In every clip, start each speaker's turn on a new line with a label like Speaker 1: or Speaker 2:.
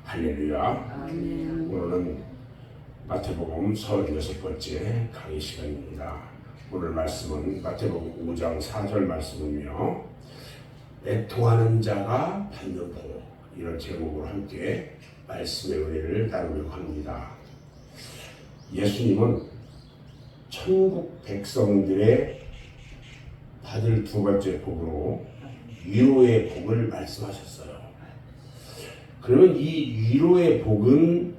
Speaker 1: 할렐루야.
Speaker 2: 아멘.
Speaker 1: 오늘은 마태복음 36번째 강의 시간입니다. 오늘 말씀은 마태복음 5장 4절 말씀이며 애통하는 자가 받는 복, 이런 제목으로 함께 말씀의 은혜를 나누려고 합니다. 예수님은 천국 백성들의 받을 두 번째 복으로 위로의 복을 말씀하셨어요. 그러면 이 위로의 복은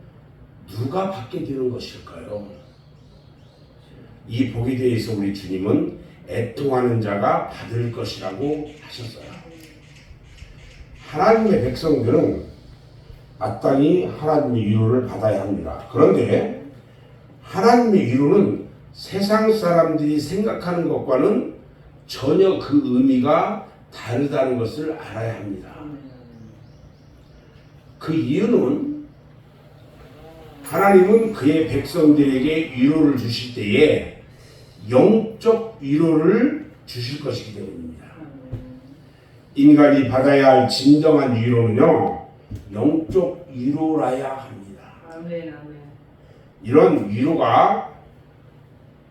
Speaker 1: 누가 받게 되는 것일까요? 이 복에 대해서 우리 주님은 애통하는 자가 받을 것이라고 하셨어요. 하나님의 백성들은 마땅히 하나님의 위로를 받아야 합니다. 그런데 하나님의 위로는 세상 사람들이 생각하는 것과는 전혀 그 의미가 다르다는 것을 알아야 합니다. 그 이유는 하나님은 그의 백성들에게 위로를 주실 때에 영적 위로를 주실 것이기 때문입니다. 인간이 받아야 할 진정한 위로는요, 영적 위로라야 합니다. 이런 위로가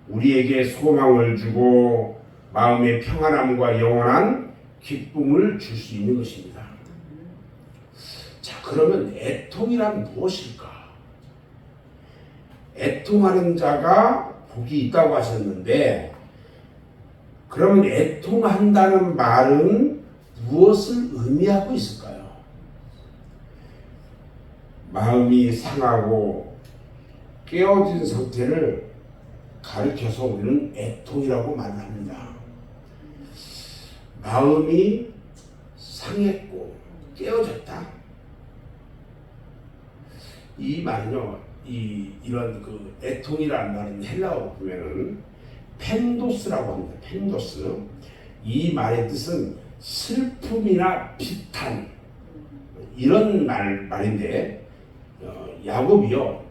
Speaker 1: 우리에게 소망을 주고 마음의 평안함과 영원한 기쁨을 줄 수 있는 것입니다. 자, 그러면 애통이란 무엇일까? 애통하는 자가 복이 있다고 하셨는데, 그러면 애통한다는 말은 무엇을 의미하고 있을까요? 마음이 상하고 깨어진 상태를 가리켜서 우리는 애통이라고 말을 합니다. 마음이 상했고 깨어졌다. 이 말은요, 이런 그 애통이라는 말은 헬라어로 보면은 펜도스라고 합니다. 펜도스. 이 말의 뜻은 슬픔이나 비탄, 이런 말인데, 야곱이요,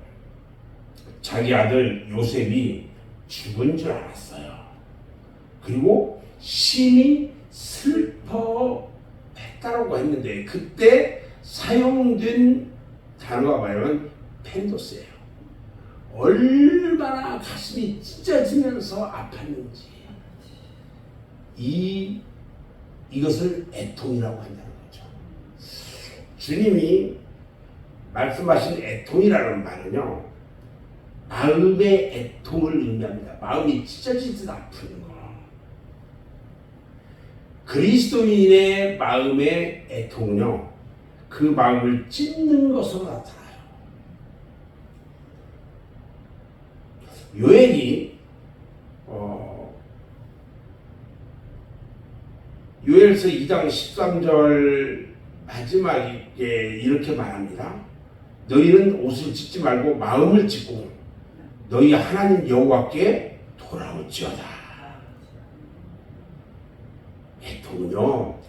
Speaker 1: 자기 아들 요셉이 죽은 줄 알았어요. 그리고 심히 슬퍼했다라고 했는데, 그때 사용된 단어가 뭐냐면 펜도스예요. 얼마나 가슴이 찢어지면서 아팠는지, 이것을 애통이라고 한다는 거죠. 주님이 말씀하신 애통이라는 말은요, 마음의 애통을 의미합니다. 마음이 찢어지듯 아픈 거. 그리스도인의 마음의 애통은요, 그 마음을 찢는 것으로 나타나요. 요엘이 요엘서 2장 13절 마지막에 이렇게 말합니다. 너희는 옷을 찢지 말고 마음을 찢고 너희 하나님 여호와께 돌아올지어다. 애통은요,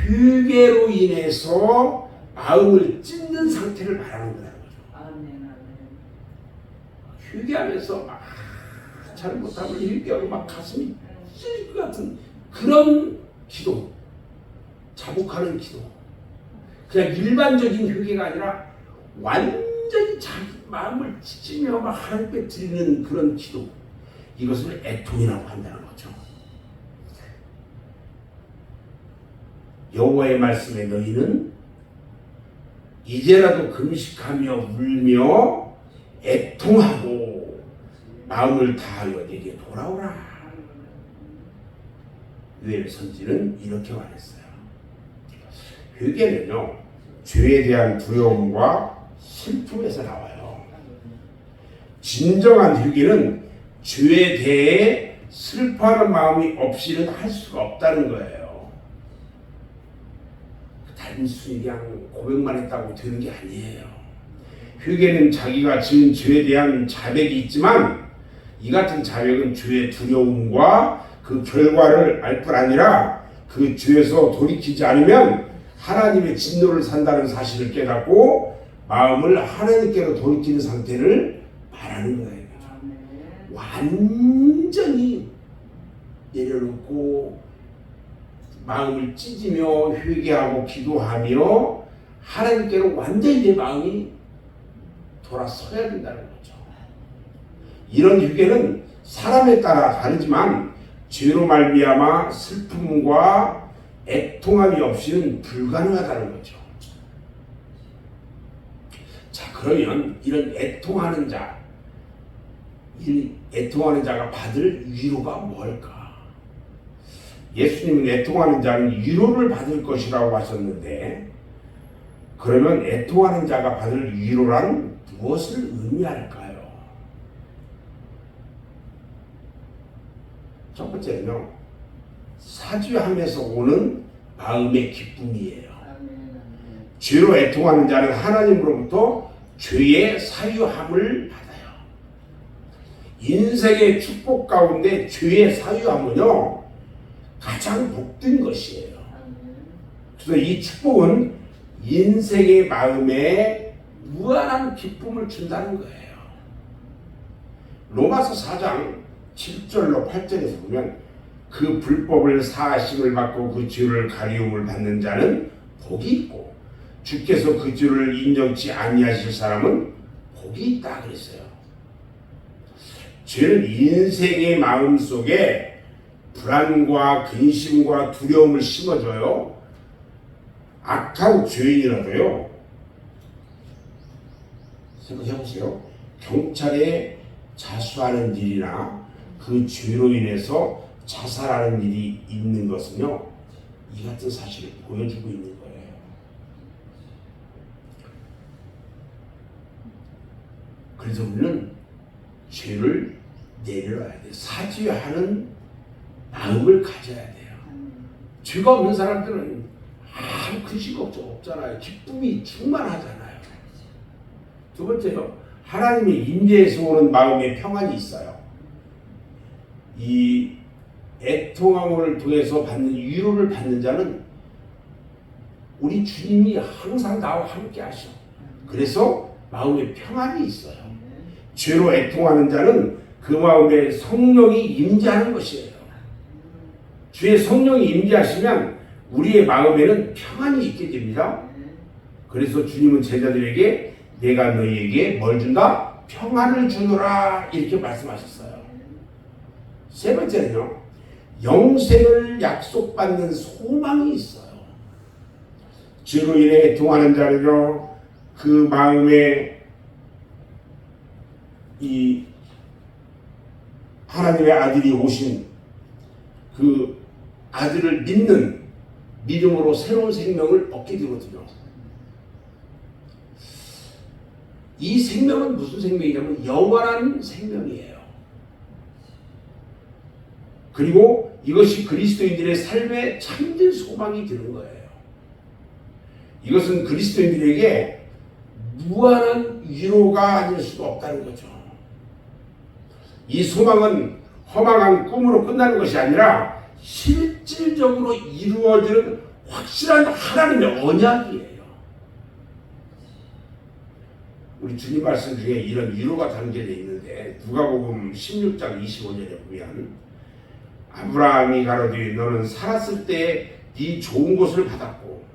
Speaker 1: 회개로 인해서 마음을 찢는 상태를 말하는 거라는 거죠. 회개하면서 막 잘못하면 회개하고 막 가슴이 찢을 것 같은 그런 기도, 자복하는 기도. 그냥 일반적인 회개가 아니라 완전히 자기 마음을 찢으며 막 하나님께 드리는 그런 기도. 이것을 애통이라고 한다는 거죠. 여호와의 말씀에 너희는 이제라도 금식하며 울며 애통하고 마음을 다하여 내게 돌아오라. 요엘 선지는 이렇게 말했어요. 회개는요, 죄에 대한 두려움과 슬픔에서 나와요. 진정한 회개는 죄에 대해 슬퍼하는 마음이 없이는 할 수가 없다는 거예요. 단순히 그냥 고백만 했다고 되는 게 아니에요. 회개는 자기가 지은 죄에 대한 자백이 있지만, 이 같은 자백은 죄의 두려움과 그 결과를 알 뿐 아니라 그 죄에서 돌이키지 않으면 하나님의 진노를 산다는 사실을 깨닫고 마음을 하나님께로 돌이키는 상태를 말하는 거예요. 완전히 내려놓고 마음을 찢으며 회개하고 기도하며 하나님께로 완전히 내 마음이 돌아서야 된다는 거죠. 이런 휴게는 사람에 따라 다르지만 죄로 말미암아 슬픔과 애통함이 없이는 불가능하다는 거죠. 자, 그러면 이런 애통하는 자, 이 애통하는 자가 받을 위로가 뭘까? 예수님은 애통하는 자는 위로를 받을 것이라고 하셨는데, 그러면 애통하는 자가 받을 위로란 무엇을 의미할까요? 첫 번째는요, 사죄함에서 오는 마음의 기쁨이에요. 죄로 애통하는 자는 하나님으로부터 죄의 사유함을 받아요. 인생의 축복 가운데 죄의 사유함은요, 가장 복된 것이에요. 그래서 이 축복은 인생의 마음에 무한한 기쁨을 준다는 거예요. 로마서 4장 7절로 8절에서 보면 그 불법을 사하심을 받고 그 죄를 가리움을 받는 자는 복이 있고 주께서 그 죄를 인정치 아니하실 사람은 복이 있다 그랬어요. 죄는 인생의 마음 속에 불안과 근심과 두려움을 심어줘요. 악한 죄인이라도요, 생각해보세요. 경찰에 자수하는 일이나 그 죄로 인해서 자살하는 일이 있는 것은요, 이 같은 사실을 보여주고 있는 거예요. 그래서 우리는 죄를 내려놔야 돼요. 사죄하는 마음을 가져야 돼요. 죄가 없는 사람들은 아무 근심 없잖아요. 기쁨이 충만하잖아요. 두 번째요, 하나님의 임재에서 오는 마음의 평안이 있어요. 이 애통함을 통해서 받는 위로를 받는 자는 우리 주님이 항상 나와 함께 하셔. 그래서 마음에 평안이 있어요. 죄로 애통하는 자는 그 마음에 성령이 임재하는 것이에요. 주의 성령이 임재하시면 우리의 마음에는 평안이 있게 됩니다. 그래서 주님은 제자들에게 내가 너희에게 뭘 준다? 평안을 주노라 이렇게 말씀하셨어요. 세 번째는요, 영생을 약속받는 소망이 있어요. 죄로 인해 애통하는 자는요, 그 마음에 이 하나님의 아들이 오신 그 아들을 믿는 믿음으로 새로운 생명을 얻게 되거든요. 이 생명은 무슨 생명이냐면 영원한 생명이에요. 그리고 이것이 그리스도인들의 삶의 참된 소망이 되는 거예요. 이것은 그리스도인들에게 무한한 위로가 아닐 수가 없다는 거죠. 이 소망은 허망한 꿈으로 끝나는 것이 아니라 실질적으로 이루어지는 확실한 하나님의 언약이에요. 우리 주님 말씀 중에 이런 위로가 담겨져 있는데 누가복음 16장 25절에 보면 아브라함이 가로되 너는 살았을 때 네 좋은 것을 받았고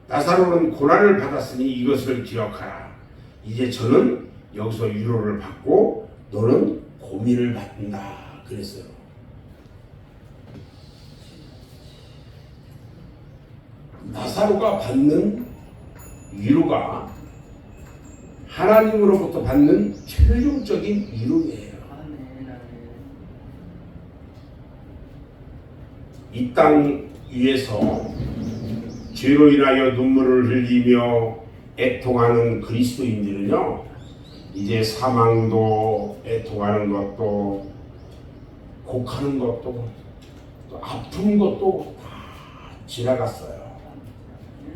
Speaker 1: 나사로는 고난을 받았으니 이것을 기억하라. 이제 저는 여기서 위로를 받고 너는 고민을 받는다 그랬어요. 나사로가 받는 위로가 하나님으로부터 받는 최종적인 위로예요. 이 땅 위에서 죄로 인하여 눈물을 흘리며 애통하는 그리스도인들은요, 이제 사망도 애통하는 것도 곡하는 것도 또 아픈 것도 다 지나갔어요.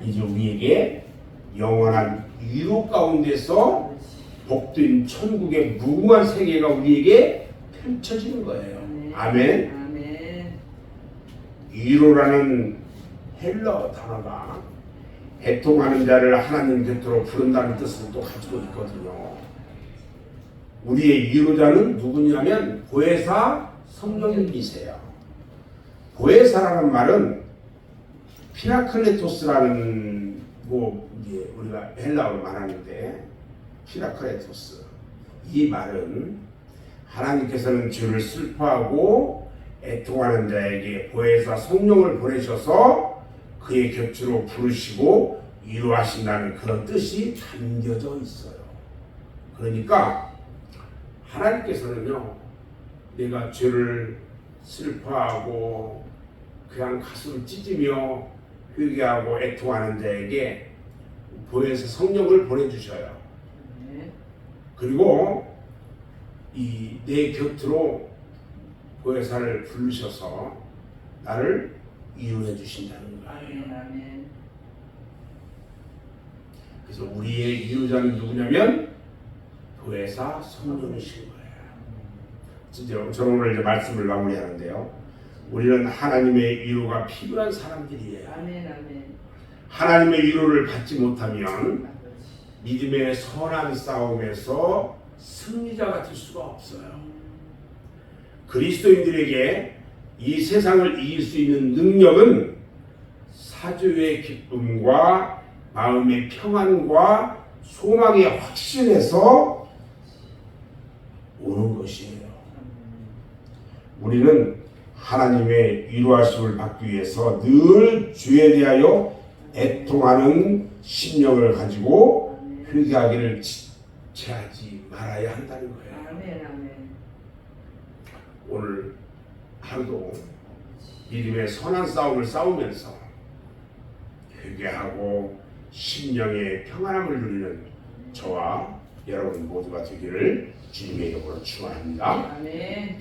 Speaker 1: 이제 우리에게 영원한 위로 가운데서 복된 천국의 무궁한 세계가 우리에게 펼쳐지는 거예요. 아멘. 위로라는 헬러 단어가 애통하는 자를 하나님 곁으로 부른다는 뜻을 또 가지고 있거든요. 우리의 위로자는 누구냐면 보혜사 성령님이세요. 보혜사라는 말은 피나클레토스라는 이게 우리가 헬라어로 말하는데 피라크레토스, 이 말은 하나님께서는 죄를 슬퍼하고 애통하는 자에게 보혜사 성령을 보내셔서 그의 곁으로 부르시고 위로하신다는 그런 뜻이 담겨져 있어요. 그러니까 하나님께서는요, 내가 죄를 슬퍼하고 그냥 가슴을 찢으며 회개하고 애통하는 자에게 보혜사 성령을 보내주셔요. 그리고 이 내 곁으로 보혜사를 부르셔서 나를 위로해 주신다는 거예요.
Speaker 2: 아멘.
Speaker 1: 그래서 우리의 위로자는 누구냐면 보혜사 성령이신 거예요. 진짜 저는 오늘 이제 말씀을 마무리하는데요. 우리는 하나님의 위로가 필요한 사람들이에요.
Speaker 2: 아멘.
Speaker 1: 하나님의 위로를 받지 못하면 믿음의 선한 싸움에서 승리자가 될 수가 없어요. 그리스도인들에게 이 세상을 이길 수 있는 능력은 사죄의 기쁨과 마음의 평안과 소망의 확신에서 오는 것이에요. 우리는 하나님의 위로하심을 받기 위해서 늘 주에 대하여 애통하는 심령을 가지고 회개하기를 지체하지 말아야 한다는 거예요.
Speaker 2: 아멘.
Speaker 1: 오늘 하루도 믿음의 선한 싸움을 싸우면서 회개하고 심령의 평안함을 누리는 저와 여러분 모두가 되기를 주님의 이름으로 축원합니다.
Speaker 2: 아멘.